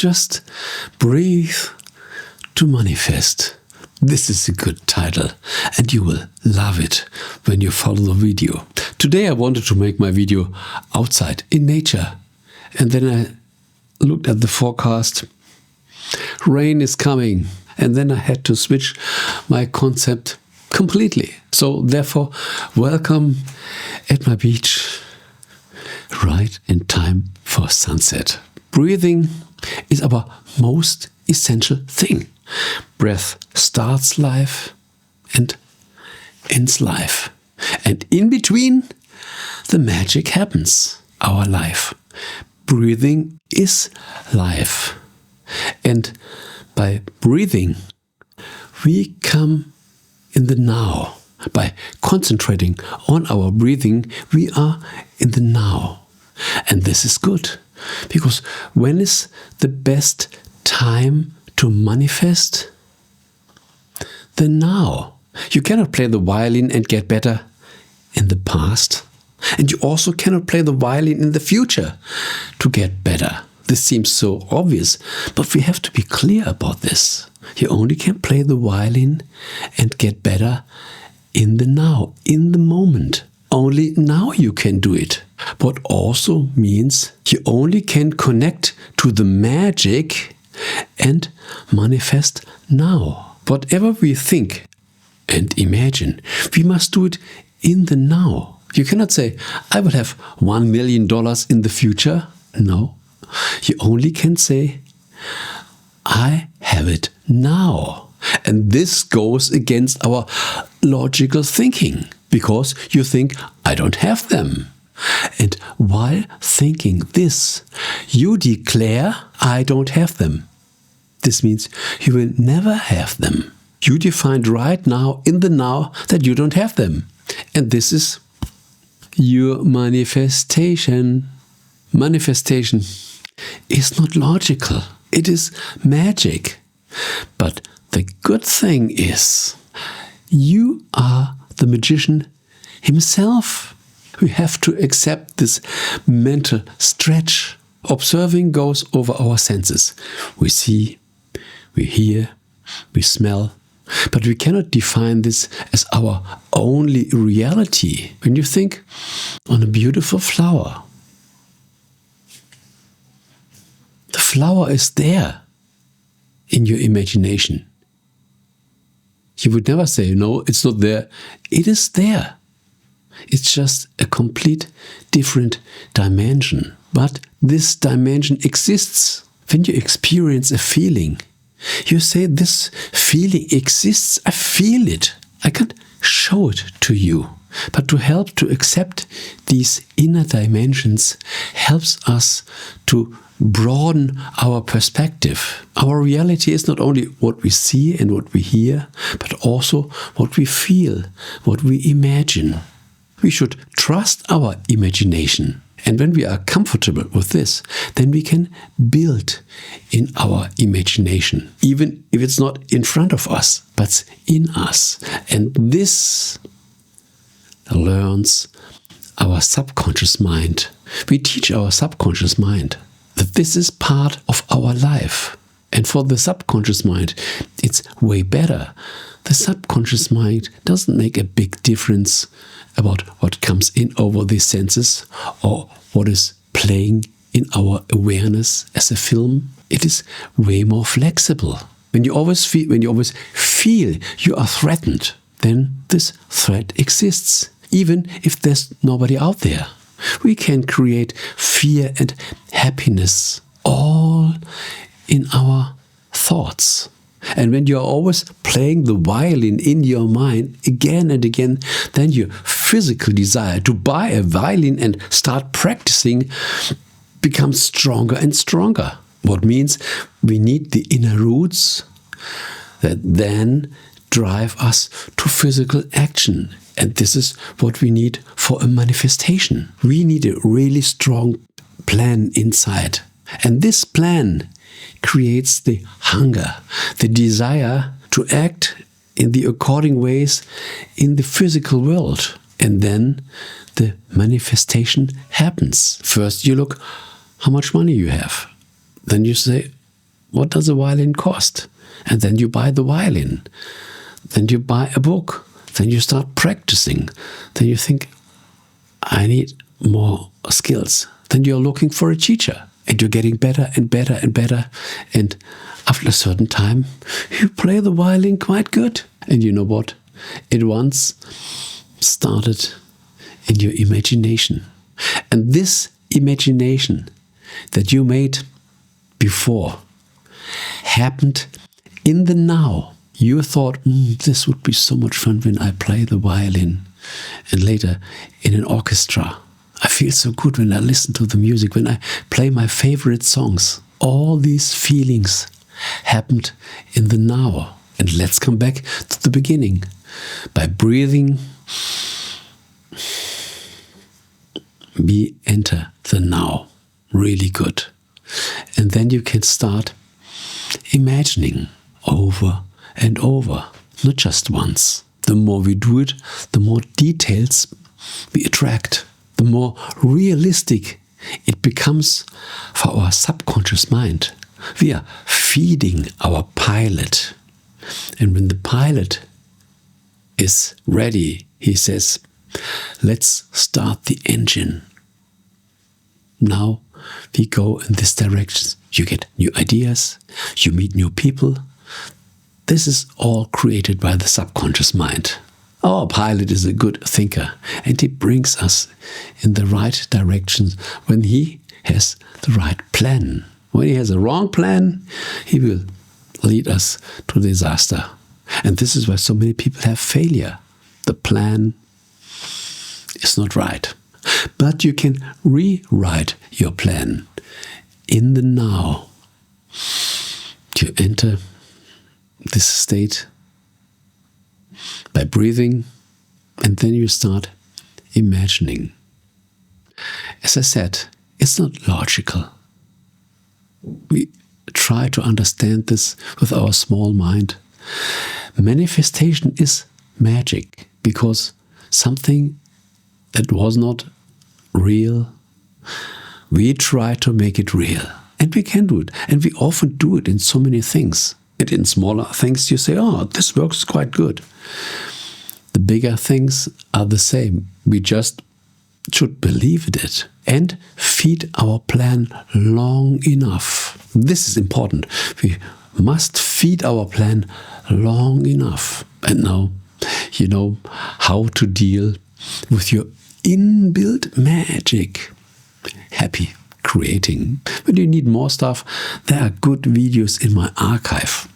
Just breathe to manifest. This is a good title, and you will love it when you follow the video. Today I wanted to make my video outside in nature, and then I looked at the forecast. Rain is coming, and then I had to switch my concept completely. So therefore, welcome at my beach, right in time for sunset. Breathing is our most essential thing. Breath starts life and ends life. And in between, the magic happens, our life. Breathing is life. And by breathing, we come in the now. By concentrating on our breathing, we are in the now. And this is good, because when is the best time to manifest? The now. You cannot play the violin and get better in the past. And you also cannot play the violin in the future to get better. This seems so obvious, but we have to be clear about this. You only can play the violin and get better in the now, in the moment. Only now you can do it. But also means you only can connect to the magic and manifest now. Whatever we think and imagine, we must do it in the now. You cannot say, I will have $1 million in the future. No. You only can say, I have it now. And this goes against our logical thinking, because you think, I don't have them. And while thinking this, you declare, I don't have them. This means you will never have them. You defined right now, in the now, that you don't have them. And this is your manifestation. Manifestation is not logical. It is magic. But the good thing is, you are the magician himself. We have to accept this mental stretch. Observing goes over our senses. We see, we hear, we smell. But we cannot define this as our only reality. When you think on a beautiful flower, the flower is there in your imagination. You would never say, no, it's not there. It is there. It's just a complete different dimension. But this dimension exists. When you experience a feeling, you say, this feeling exists. I feel it. I can't show it to you. But to help to accept these inner dimensions helps us to broaden our perspective. Our reality is not only what we see and what we hear, but also what we feel, what we imagine. We should trust our imagination. And when we are comfortable with this, then we can build in our imagination, even if it's not in front of us, but in us. And this learns our subconscious mind. We teach our subconscious mind that this is part of our life. And for the subconscious mind, it's way better. The subconscious mind doesn't make a big difference about what comes in over the senses or what is playing in our awareness as a film. It is way more flexible. When you always feel you are threatened, then this threat exists, even if there's nobody out there. We can create fear and happiness all in our thoughts. And when you're always playing the violin in your mind again and again, then your physical desire to buy a violin and start practicing becomes stronger and stronger. What means we need the inner roots that then drive us to physical action. And this is what we need for a manifestation. We need a really strong plan inside. And this plan creates the hunger, the desire to act in the according ways in the physical world. And then the manifestation happens. First you look how much money you have. Then you say, what does a violin cost? And then you buy the violin. Then you buy a book. Then you start practicing. Then you think, I need more skills. Then you're looking for a teacher. And you're getting better and better and better. And after a certain time, you play the violin quite good. And you know what? It once started in your imagination. And this imagination that you made before happened in the now. You thought, this would be so much fun when I play the violin. And later, in an orchestra, I feel so good when I listen to the music, when I play my favorite songs. All these feelings happened in the now. And let's come back to the beginning. By breathing, we enter the now. Really good. And then you can start imagining over and over, not just once. The more we do it, the more details we attract, the more realistic it becomes for our subconscious mind. We are feeding our pilot. And when the pilot is ready, he says, let's start the engine. Now we go in this direction. You get new ideas, you meet new people. This is all created by the subconscious mind. Our pilot is a good thinker, and he brings us in the right direction when he has the right plan. When he has a wrong plan, he will lead us to disaster. And this is why so many people have failure. The plan is not right. But you can rewrite your plan in the now. You enter this state by breathing, and then you start imagining. As I said, it's not logical. We try to understand this with our small mind. Manifestation is magic, because something that was not real, we try to make it real. And we can do it. And we often do it in so many things. And in smaller things you say, oh, this works quite good. The bigger things are the same. We just should believe in it and feed our plan long enough. This is important. We must feed our plan long enough. And now you know how to deal with your inbuilt magic. Happy creating. When you need more stuff, there are good videos in my archive.